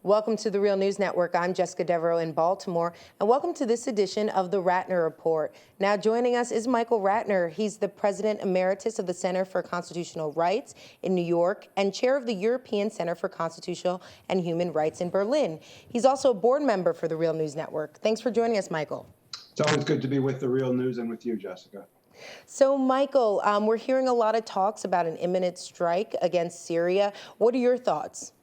Welcome to the Real News Network. I'm Jessica Devereaux in Baltimore, and welcome to this edition of the Ratner Report. Now joining us is Michael Ratner. He's the President Emeritus of the Center for Constitutional Rights in New York and chair of the European Center for Constitutional and Human Rights in Berlin. He's also a board member for the Real News Network. Thanks for joining us, Michael. It's always good to be with the Real News and with you, Jessica. So, Michael, we're hearing a lot of talks about an imminent strike against Syria. What are your thoughts?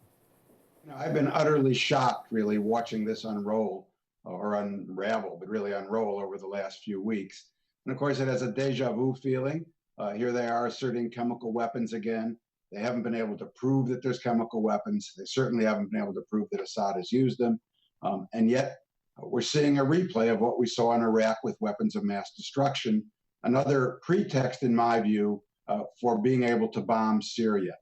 I've been utterly shocked, really, watching this unroll or unravel, but really unroll over the last few weeks. And of course, it has a déjà vu feeling. Here they are asserting chemical weapons again. They haven't been able to prove that there's chemical weapons. They certainly haven't been able to prove that Assad has used them. And yet, we're seeing a replay of what we saw in Iraq with weapons of mass destruction, another pretext, in my view, for being able to bomb Syria.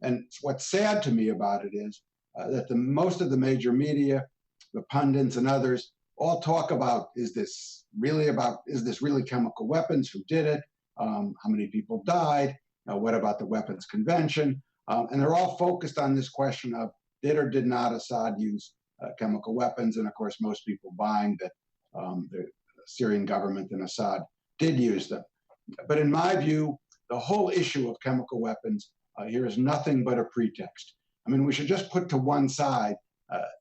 And what's sad to me about it is that most of the major media, the pundits and others, all talk about, is this really chemical weapons? Who did it? How many people died? What about the weapons convention? And they're all focused on this question of did or did not Assad use chemical weapons? And of course, most people buying that the Syrian government and Assad did use them. But in my view, the whole issue of chemical weapons here is nothing but a pretext. I mean, we should just put to one side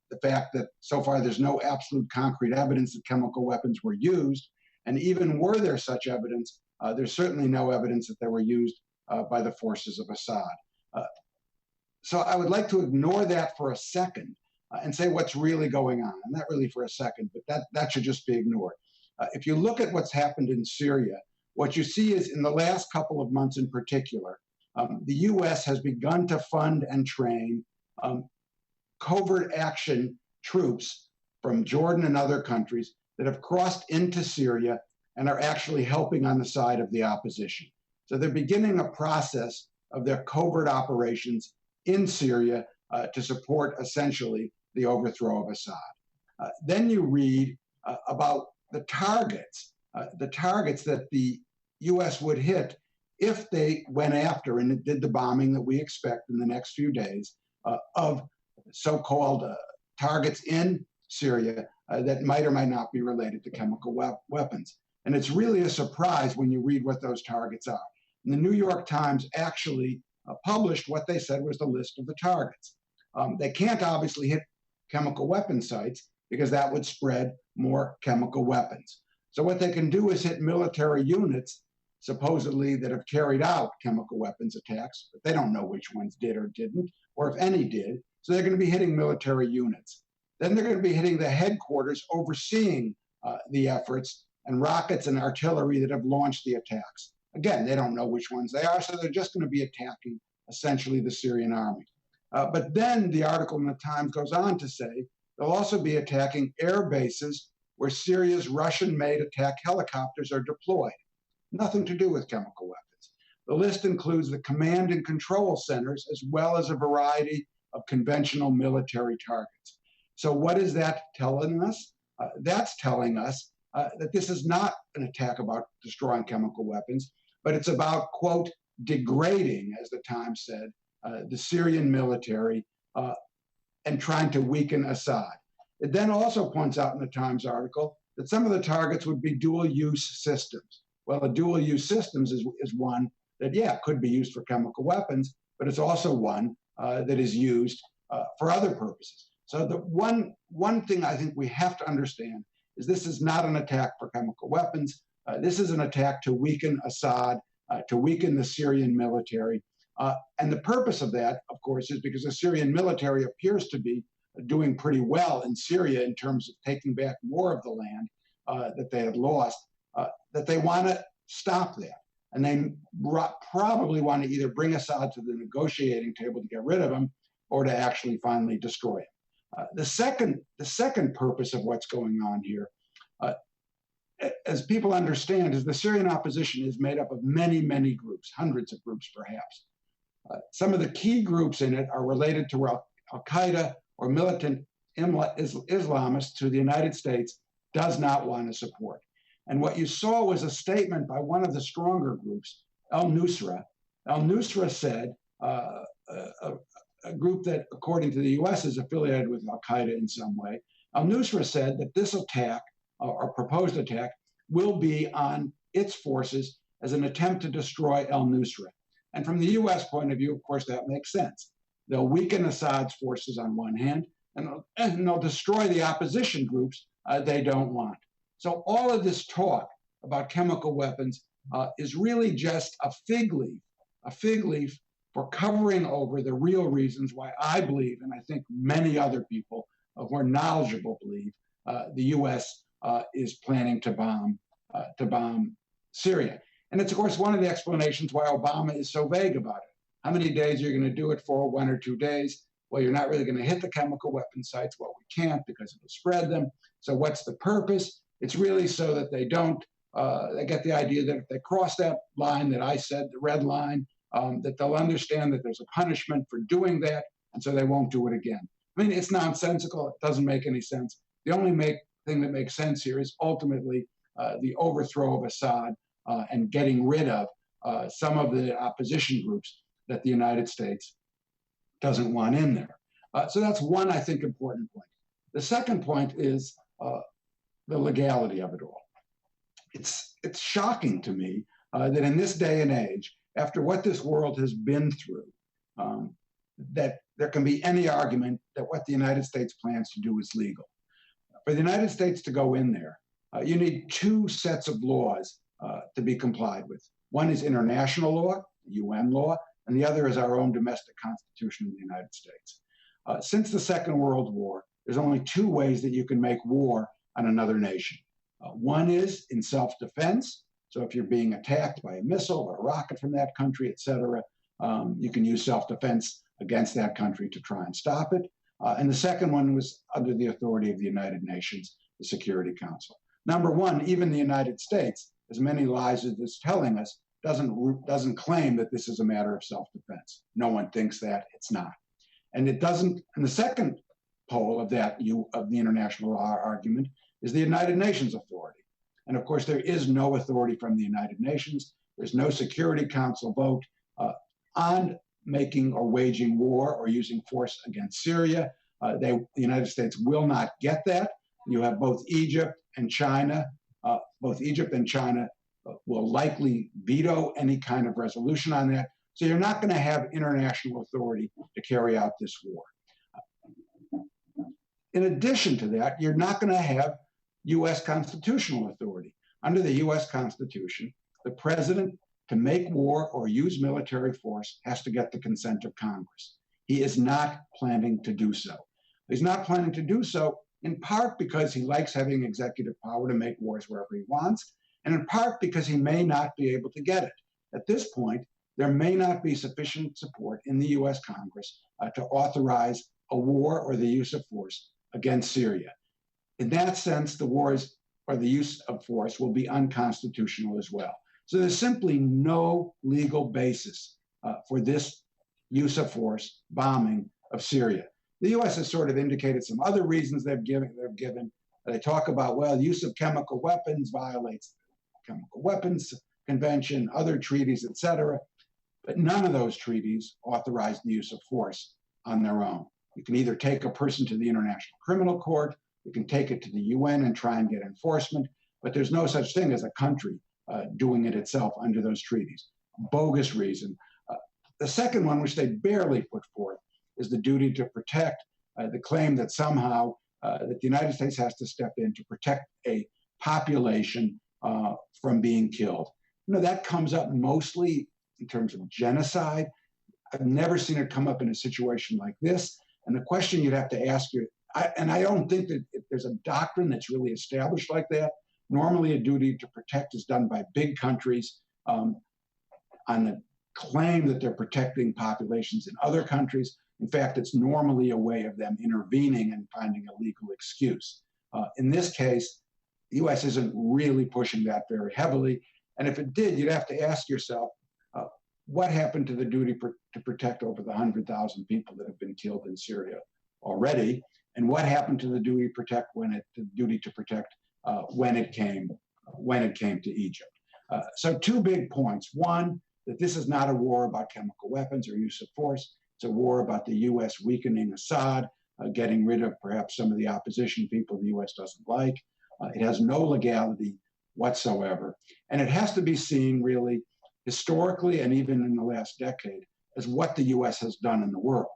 the fact that so far there's no absolute concrete evidence that chemical weapons were used. And even were there such evidence, there's certainly no evidence that they were used by the forces of Assad. So I would like to ignore that for a second and say what's really going on. And not really for a second, but that should just be ignored. If you look at what's happened in Syria, what you see is in the last couple of months in particular, the U.S. has begun to fund and train covert action troops from Jordan and other countries that have crossed into Syria and are actually helping on the side of the opposition. So they're beginning a process of their covert operations in Syria to support essentially the overthrow of Assad. Then you read about the targets that the U.S. would hit if they went after and did the bombing that we expect in the next few days of so-called targets in Syria that might or might not be related to chemical weapons. And it's really a surprise when you read what those targets are. And the New York Times actually published what they said was the list of the targets. They can't obviously hit chemical weapon sites because that would spread more chemical weapons. So what they can do is hit military units supposedly that have carried out chemical weapons attacks, but they don't know which ones did or didn't, or if any did. So they're going to be hitting military units. Then they're going to be hitting the headquarters overseeing the efforts and rockets and artillery that have launched the attacks. Again, they don't know which ones they are, so they're just going to be attacking essentially the Syrian army. But then the article in the Times goes on to say they'll also be attacking air bases where Syria's Russian-made attack helicopters are deployed. Nothing to do with chemical weapons. The list includes the command and control centers as well as a variety of conventional military targets. So what is that telling us? That's telling us that this is not an attack about destroying chemical weapons, but it's about, quote, degrading, as the Times said, the Syrian military and trying to weaken Assad. It then also points out in the Times article that some of the targets would be dual-use systems. Well, a dual-use systems is one that, yeah, could be used for chemical weapons, but it's also one that is used for other purposes. So the one thing I think we have to understand is this is not an attack for chemical weapons. This is an attack to weaken Assad, to weaken the Syrian military. And the purpose of that, of course, is because the Syrian military appears to be doing pretty well in Syria in terms of taking back more of the land that they had lost, that they want to stop that. And they probably want to either bring Assad to the negotiating table to get rid of him or to actually finally destroy him. The second purpose of what's going on here, as people understand, is the Syrian opposition is made up of many, many groups, hundreds of groups perhaps. Some of the key groups in it are related to Al-Qaeda or militant Islamists who the United States does not want to support. And what you saw was a statement by one of the stronger groups, al-Nusra. Al-Nusra said, a group that, according to the U.S., is affiliated with al-Qaeda in some way. Al-Nusra said that this attack, or proposed attack, will be on its forces as an attempt to destroy al-Nusra. And from the U.S. point of view, of course, that makes sense. They'll weaken Assad's forces on one hand, and they'll destroy the opposition groups they don't want. So all of this talk about chemical weapons is really just a fig leaf for covering over the real reasons why I believe, and I think many other people who are knowledgeable believe, the U.S. Is planning to bomb Syria. And it's, of course, one of the explanations why Obama is so vague about it. How many days are you going to do it for? 1 or 2 days? Well, you're not really going to hit the chemical weapon sites. Well, we can't because it'll spread them. So what's the purpose? It's really so that they don't, they get the idea that if they cross that line that I said, the red line, that they'll understand that there's a punishment for doing that, and so they won't do it again. I mean, it's nonsensical. It doesn't make any sense. The only thing that makes sense here is ultimately the overthrow of Assad and getting rid of some of the opposition groups that the United States doesn't want in there. So that's one, I think, important point. The second point is the legality of it all. It's shocking to me that in this day and age, after what this world has been through, that there can be any argument that what the United States plans to do is legal. For the United States to go in there, you need 2 sets of laws to be complied with. One is international law, UN law, and the other is our own domestic constitution in the United States. Since the Second World War, there's only 2 ways that you can make war on another nation. One is in self-defense. So if you're being attacked by a missile or a rocket from that country, et cetera, you can use self-defense against that country to try and stop it. And the second one was under the authority of the United Nations, the Security Council. Number one, even the United States, as many lies as it's telling us, doesn't claim that this is a matter of self-defense. No one thinks that. It's not. And it doesn't. And the second pole of that of the international law argument is the United Nations authority. And of course, there is no authority from the United Nations. There's no Security Council vote on making or waging war or using force against Syria. The United States will not get that. You have both Egypt and China. Both Egypt and China will likely veto any kind of resolution on that. So you're not going to have international authority to carry out this war. In addition to that, you're not going to have U.S. constitutional authority. Under the U.S. Constitution, the president, to make war or use military force, has to get the consent of Congress. He is not planning to do so. He's not planning to do so in part because he likes having executive power to make wars wherever he wants, and in part because he may not be able to get it. At this point, there may not be sufficient support in the U.S. Congress to authorize a war or the use of force against Syria. In that sense, the wars or the use of force will be unconstitutional as well. So there's simply no legal basis for this use of force bombing of Syria. The U.S. has sort of indicated some other reasons they've given. They talk about, well, use of chemical weapons violates the Chemical Weapons Convention, other treaties, et cetera. But none of those treaties authorize the use of force on their own. You can either take a person to the International Criminal Court, you can take it to the UN and try and get enforcement, but there's no such thing as a country doing it itself under those treaties. Bogus reason. The second one, which they barely put forth, is the duty to protect, the claim that somehow that the United States has to step in to protect a population from being killed. You know, that comes up mostly in terms of genocide. I've never seen it come up in a situation like this. And the question you'd have to ask and I don't think that there's a doctrine that's really established like that. Normally, a duty to protect is done by big countries on the claim that they're protecting populations in other countries. In fact, it's normally a way of them intervening and finding a legal excuse. In this case, the U.S. isn't really pushing that very heavily. And if it did, you'd have to ask yourself, what happened to the duty to protect over the 100,000 people that have been killed in Syria already? And what happened to the duty to protect when it came to Egypt? So 2 big points. One, that this is not a war about chemical weapons or use of force. It's a war about the U.S. weakening Assad, getting rid of perhaps some of the opposition people the U.S. doesn't like. It has no legality whatsoever. And it has to be seen really historically and even in the last decade as what the U.S. has done in the world.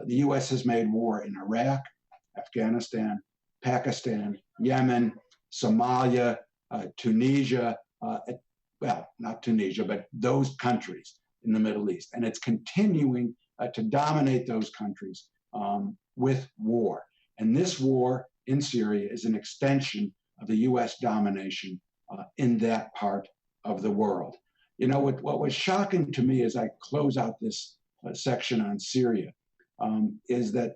The U.S. has made war in Iraq, Afghanistan, Pakistan, Yemen, Somalia, Tunisia, well, not Tunisia, but those countries in the Middle East. And it's continuing to dominate those countries with war. And this war in Syria is an extension of the U.S. domination in that part of the world. You know, what was shocking to me as I close out this section on Syria is that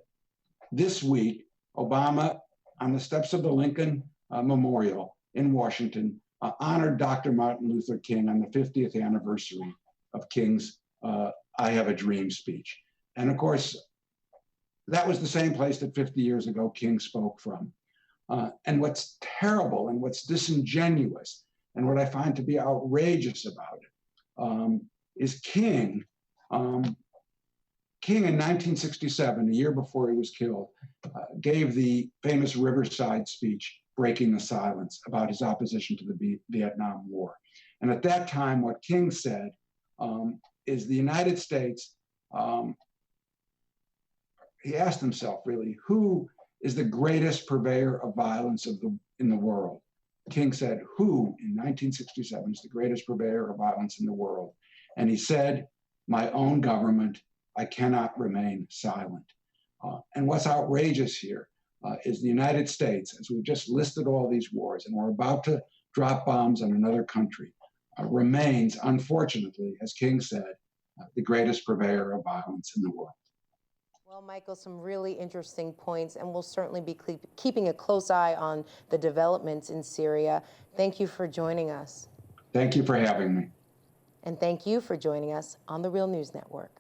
this week, Obama, on the steps of the Lincoln Memorial in Washington, honored Dr. Martin Luther King on the 50th anniversary of King's I Have a Dream speech. And of course, that was the same place that 50 years ago King spoke from. And what's terrible and what's disingenuous and what I find to be outrageous about it is King. King in 1967, a year before he was killed, gave the famous Riverside speech, Breaking the Silence, about his opposition to the Vietnam War. And at that time, what King said is the United States, he asked himself really, who is the greatest purveyor of violence in the world? King said, who in 1967 is the greatest purveyor of violence in the world? And he said, my own government. I cannot remain silent. And what's outrageous here is the United States, as we've just listed all these wars, and we're about to drop bombs on another country, remains, unfortunately, as King said, the greatest purveyor of violence in the world. Well, Michael, some really interesting points, and we'll certainly be keeping a close eye on the developments in Syria. Thank you for joining us. Thank you for having me. And thank you for joining us on the Real News Network.